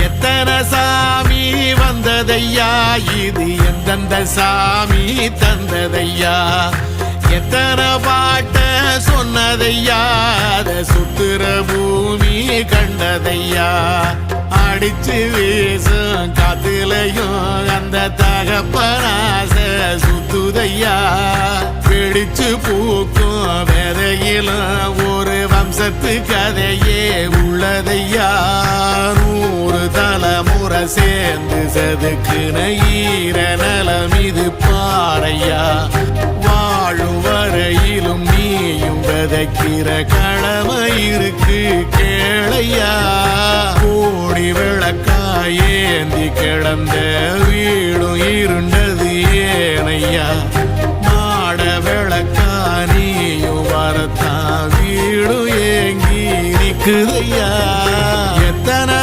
எத்தனை சாமி வந்ததையா, இது எந்தெந்த சாமி தந்ததையா, எத்தனை பாட்ட சொன்னதையா, அத சுத்துற பூமி கண்டதையா, அடிச்சு வீசும் காத்துலையும் அந்த தகப்பனாச சுத்துதையா, பிடிச்சு பூக்கும் விதையிலும் ஒரு வம்சத்து கதையே உள்ளதையா, 100 தலைமுறை சேர்ந்து செதுக்குன ஈர நலம் இது பாறையா, வாழும் வரையிலும் நீயும் விதைக்கிற கடமை இருக்கு கேளையா, கோடி விளக்காயேந்தி கிடந்த வீடும் இருண்டது ஏனையா, மாட விளக்கா நீயும் வரத்தா வீடும் ஏங்கி நிக்குதையா, எத்தனை